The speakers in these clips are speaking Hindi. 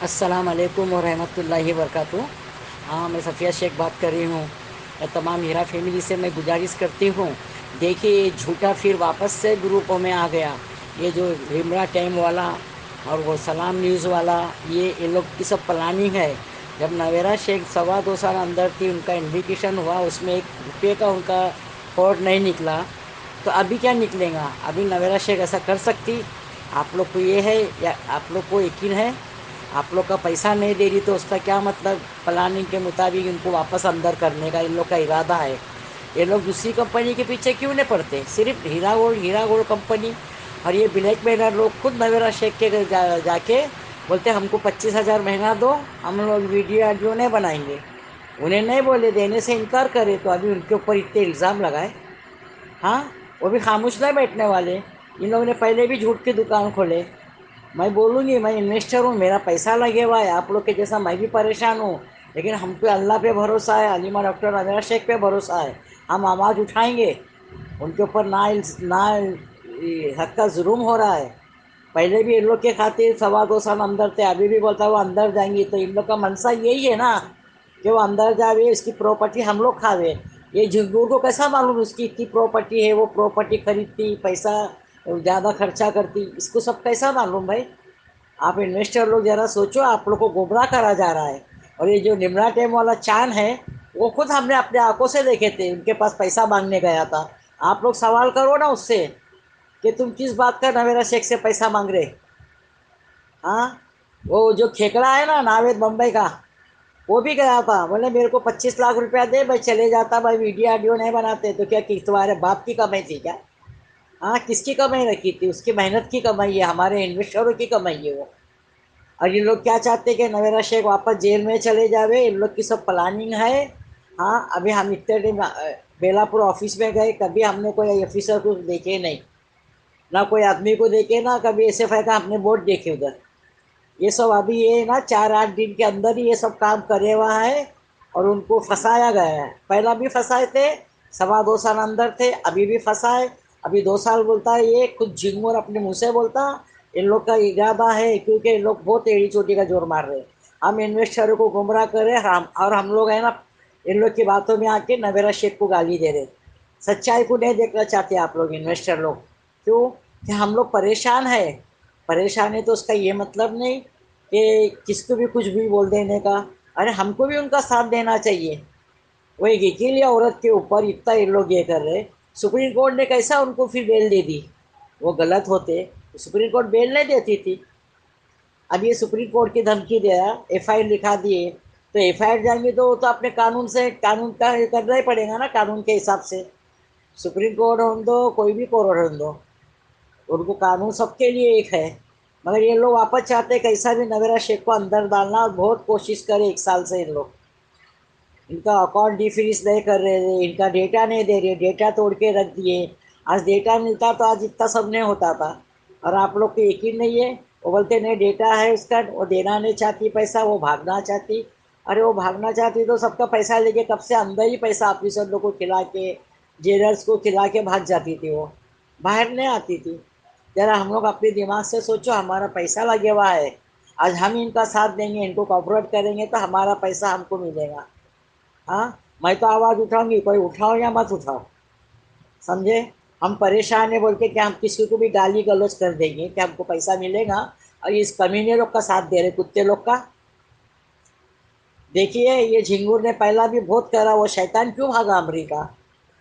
अस्सलाम वालेकुम व रहमतुल्लाहि व बरकातहू। हाँ, मैं सफ़िया शेख बात कर रही हूँ। मैं तमाम हीरा फैमिली से मैं गुजारिश करती हूँ, देखिए ये झूठा फिर वापस से ग्रुपों में आ गया। ये जो रिमरा टाइम वाला और वो सलाम न्यूज़ वाला, ये लोग की सब प्लानिंग है। जब नवेरा शेख 2.25 साल अंदर थी, उनका इन्विटेशन हुआ, उसमें ₹1 का उनका कोड नहीं निकला, तो अभी क्या निकलेगा? अभी नवेरा शेख ऐसा कर सकती? आप लोग को ये है या आप लोग को यकीन है? आप लोग का पैसा नहीं दे रही तो उसका क्या मतलब? प्लानिंग के मुताबिक इनको वापस अंदर करने का इन लोग का इरादा है। ये लोग दूसरी कंपनी के पीछे क्यों नहीं पड़ते? सिर्फ हीरा गोल्ड कंपनी और ये ब्लैक मेलर लोग खुद नवेरा शेख के जाके बोलते हमको 25,000 महीना दो, हम लोग वीडियो ऑडियो नहीं बनाएंगे। उन्हें नहीं बोले, देने से इनकार करे, तो अभी उनके ऊपर इतने इल्ज़ाम लगाए। हाँ, वो भी खामोश नहीं बैठने वाले। इन लोगों ने पहले भी झूठ की दुकान खोले। मैं बोलूँगी, मैं इन्वेस्टर हूँ, मेरा पैसा लगे हुआ है, आप लोग के जैसा मैं भी परेशान हूँ, लेकिन हम पे अल्लाह पे भरोसा है, अलीमा डॉक्टर नवेरा शेख पे भरोसा है। हम आवाज़ उठाएंगे। उनके ऊपर ना हद का जुल्म हो रहा है। पहले भी इन लोग के खातिर 2.25 साल अंदर थे, अभी भी बोलता है वो अंदर जाएंगी, तो इन लोग का मनसा यही है ना कि वो अंदर जावे, इसकी प्रॉपर्टी हम लोग खावे। ये झिंगूर को कैसा मालूम उसकी इतनी प्रॉपर्टी है, वो प्रॉपर्टी खरीदती, पैसा ज़्यादा खर्चा करती, इसको सब कैसा मालूम भाई? आप इन्वेस्टर लोग ज़रा सोचो, आप लोग को गुमराह करा जा रहा है। और ये जो निमरा टेम वाला चांद है, वो खुद हमने अपने आंखों से देखे थे, उनके पास पैसा मांगने गया था। आप लोग सवाल करो ना उससे कि तुम किस बात का नवेरा शेख से पैसा मांग रहे। हाँ, वो जो खेकड़ा है ना नावेद बम्बई का, वो भी गया था, बोले मेरे को 25 लाख रुपया दे, मैं चले जाता, भाई वीडियो ऑडियो नहीं बनाते। तो क्या कि तुम्हारे बाप की कमाई थी क्या? हाँ, किसकी कमाई रखी थी? उसकी मेहनत की कमाई है, हमारे इन्वेस्टरों की कमाई है वो। और ये लोग क्या चाहते हैं कि नवेरा शेख वापस जेल में चले जावे, इन लोग की सब प्लानिंग है। हाँ, अभी हम इतने दिन बेलापुर ऑफिस में गए, कभी हमने कोई ऑफिसर को देखे नहीं, ना कोई आदमी को देखे, ना कभी एसएफआई का हमने बोर्ड देखे उधर। ये सब अभी ये ना 4-8 दिन के अंदर ही ये सब काम करे हुआ है और उनको फंसाया गया है। पहला भी फंसाए थे, 2.25 साल अंदर थे, अभी भी फंसाए। अभी 2 साल बोलता है, ये खुद झिंगुर अपने मुंह से बोलता। इन लोग का इरादा है, क्योंकि इन लोग बहुत एड़ी चोटी का जोर मार रहे हैं। हम इन्वेस्टरों को गुमराह कर रहे हैं, हम लोग है ना, इन लोग की बातों में आके नवेरा शेख को गाली दे रहे। सच्चाई को नहीं देखना चाहते आप लोग इन्वेस्टर लोग। क्यों? कि हम लोग परेशान है। परेशान है तो उसका ये मतलब नहीं कि किसको भी कुछ भी बोल देने का। अरे हमको भी उनका साथ देना चाहिए। वो एक अकेली औरत के ऊपर इतना ये लोग ये कर रहे। सुप्रीम कोर्ट ने कैसा उनको फिर बेल दे दी? वो गलत होते तो सुप्रीम कोर्ट बेल नहीं देती थी। अब ये सुप्रीम कोर्ट की धमकी दिया, एफआईआर लिखा दिए, तो एफआईआर जाएंगे तो वो तो अपने कानून से, कानून का करना ही पड़ेगा ना, कानून के हिसाब से। सुप्रीम कोर्ट होने दो, कोई भी कोर्ट होने दो, उनको कानून सबके लिए एक है। मगर ये लोग वापस चाहते हैं कैसा भी नवेरा शेख को अंदर डालना, और बहुत कोशिश करे 1 साल से इन लोग। इनका अकाउंट डिफ्रीज नहीं कर रहे थे, इनका डेटा नहीं दे रहे, डेटा तोड़ के रख दिए। आज डेटा मिलता तो आज इतना सब नहीं होता था। और आप लोग को यकीन नहीं है, वो बोलते नहीं डेटा है उसका, वो देना नहीं चाहती पैसा, वो भागना चाहती। अरे वो भागना चाहती तो सबका पैसा लेके कब से अंदर ही पैसा ऑफिसर लोग को खिला के, जेलर्स को खिला के भाग जाती थी वो, बाहर नहीं आती थी। जरा हम लोग अपने दिमाग से सोचो, हमारा पैसा लगे हुआ है, आज हम इनका साथ देंगे, इनको कॉपरेट करेंगे तो हमारा पैसा हमको मिलेगा। हाँ, मैं तो आवाज़ उठाऊंगी, कोई उठाओ या मत उठाओ, समझे? हम परेशान है बोल के क्या हम किसी को भी गाली गलौज कर देंगे कि हमको पैसा मिलेगा? और इस कमीने लोग का साथ दे रहे, कुत्ते लोग का। देखिए, ये झिंगुर ने पहला भी बहुत करा, वो शैतान क्यों भागा अमेरिका?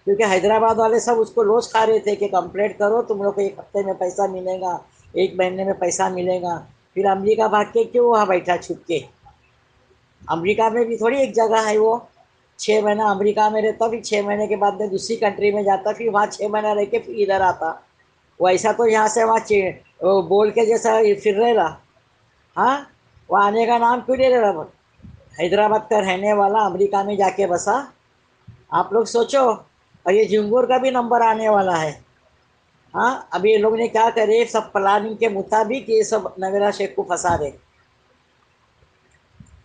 क्योंकि हैदराबाद वाले सब उसको रोज खा रहे थे कि कंप्लेंट करो, तुम लोग को 1 हफ्ते में पैसा मिलेगा, 1 महीने में पैसा मिलेगा। फिर अमेरिका भाग के क्यों वहाँ बैठा छुप के? अमेरिका में भी थोड़ी एक जगह है वो। 6 महीना अमेरिका में रहता, फिर 6 महीने के बाद में दूसरी कंट्री में जाता, फिर वहाँ 6 महीना रह के फिर इधर आता। वो ऐसा तो यहाँ से वहाँ वो बोल के जैसा फिर रहेगा। हाँ, वो आने का नाम क्यों नहीं ले रहा? हैदराबाद का रहने वाला अमेरिका में जाके बसा। आप लोग सोचो, और ये झिंगुर का भी नंबर आने वाला है। हाँ, अभी ये लोग ने क्या करे, सब प्लानिंग के मुताबिक ये सब नवेरा शेख को फंसा रहे।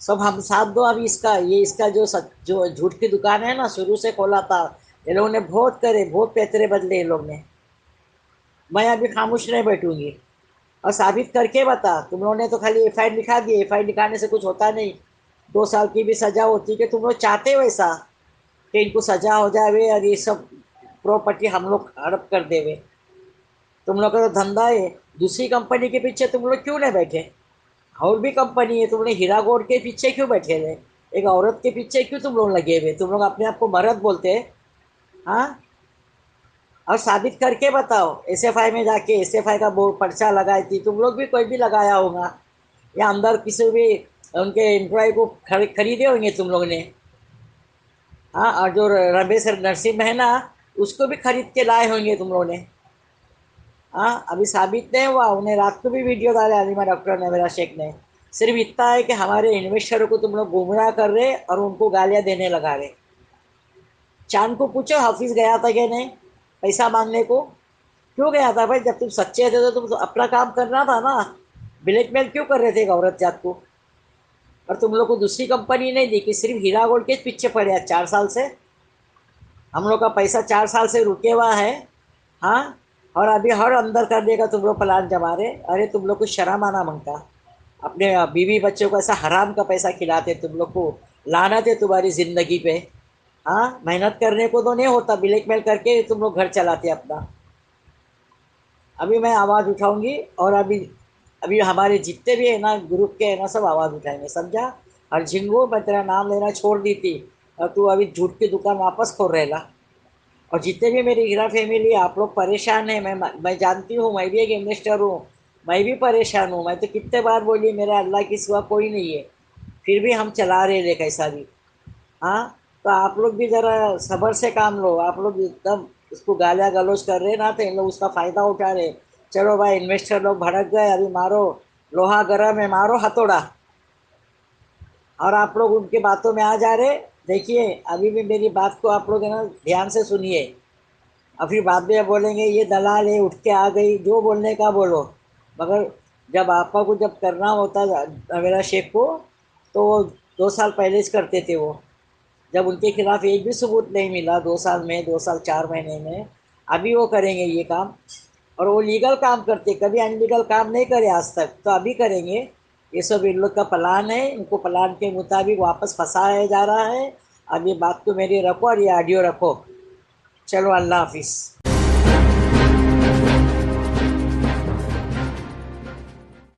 सब हम साथ दो अभी इसका, ये इसका जो झूठ की दुकान है ना, शुरू से खोला था। ये लोगों ने बहुत करे, बहुत पैतरे बदले ये लोग ने। मैं अभी खामोश नहीं बैठूंगी। और साबित करके बता। तुम लोगों ने तो खाली एफआईआर लिखा दी, एफआईआर लिखाने से कुछ होता नहीं। 2 साल की भी सजा होती कि तुम लोग चाहते हो ऐसा कि इनको सजा हो जाए और ये सब प्रॉपर्टी हम लोग हड़प कर देवे। तुम लोग का तो धंधा है। दूसरी कंपनी के पीछे तुम लोग क्यों नहीं बैठे? और भी कंपनी है, तुम लोग हीरा गोल्ड के पीछे क्यों बैठे रहे? एक औरत के पीछे क्यों तुम लोग लगे हुए? तुम लोग अपने आप को मर्द बोलते हैं। हाँ, और साबित करके बताओ। एसएफआई में जाके एसएफआई का बोर्ड पर्चा लगाई थी, तुम लोग भी कोई भी लगाया होगा, या अंदर किसी भी उनके एम्प्लॉय को खरीदे होंगे तुम लोग ने। हाँ, और जो रमेश नरसिम्हा है ना, उसको भी खरीद के लाए होंगे तुम लोग ने। हाँ, अभी साबित नहीं हुआ। उन्हें रात को भी वीडियो डाले अलीमा डॉक्टर ने, मेरा शेख ने। सिर्फ इतना है कि हमारे इन्वेस्टरों को तुम लोग गुमराह कर रहे और उनको गालियां देने लगा रहे। चांद को पूछो हाफिज गया था कि नहीं पैसा मांगने को? क्यों गया था भाई? जब तुम सच्चे थे तो तुम तो अपना काम करना था ना। ब्लैकमेल क्यों कर रहे थे एक औरत जात को? और तुम लोग को दूसरी कंपनी नहीं दी कि सिर्फ हीरा गोल्ड के पीछे पड़े हैं 4 साल से? हम लोग का पैसा 4 साल से रुके हुआ है। हाँ, और अभी हर अंदर करने का तुम लोग प्लान जमा रहे। अरे तुम लोग को शर्म आना मांगता। अपने बीवी बच्चों को ऐसा हराम का पैसा खिलाते तुम लोग को। लानत है तुम्हारी जिंदगी पे। हाँ, मेहनत करने को तो नहीं होता, ब्लैकमेल करके तुम लोग घर चलाते अपना। अभी मैं आवाज़ उठाऊंगी। और अभी अभी हमारे जितने भी है ना ग्रुप के है ना, सब आवाज़ उठाएंगे, समझा? और झिंगू, मैं तेरा नाम लेना छोड़ दी थी और तू अभी झूठ की दुकान वापस खोल रहेला। और जितने भी मेरी हीरा फैमिली आप लोग परेशान है, मैं जानती हूँ, मैं भी एक इन्वेस्टर हूँ। मैं भी परेशान हूँ। मैं तो कितने बार बोली मेरे अल्लाह के सिवा कोई नहीं है, फिर भी हम चला रहे ले कैसा भी। हाँ, तो आप लोग भी ज़रा सब्र से काम लो। आप लोग एकदम उसको गालियाँ गलौज कर रहे ना, तो इन लोग उसका फ़ायदा उठा रहे। चलो भाई, इन्वेस्टर लोग भड़क गए, अभी मारो। लोहा गर्म है, मारो हथौड़ा। और आप लोग उनके बातों में आ जा रहे। देखिए, अभी भी मेरी बात को आप लोग है ना ध्यान से सुनिए। और फिर बाद में बोलेंगे ये दलाल है, उठ के आ गई, जो बोलने का बोलो। मगर जब आपा को जब करना होता मेरा शेख को, तो वो 2 साल पहले ही करते थे वो। जब उनके खिलाफ एक भी सबूत नहीं मिला 2 साल में, 2 साल 4 महीने में, अभी वो करेंगे ये काम। और वो लीगल काम करते, कभी अनलीगल काम नहीं करे आज तक, तो अभी करेंगे। ये सब इन लोग का प्लान है, इनको प्लान के मुताबिक वापस फंसाया जा रहा है। अब ये बात तो मेरी रखो और ये ऑडियो रखो। चलो, अल्लाह हाफिज़।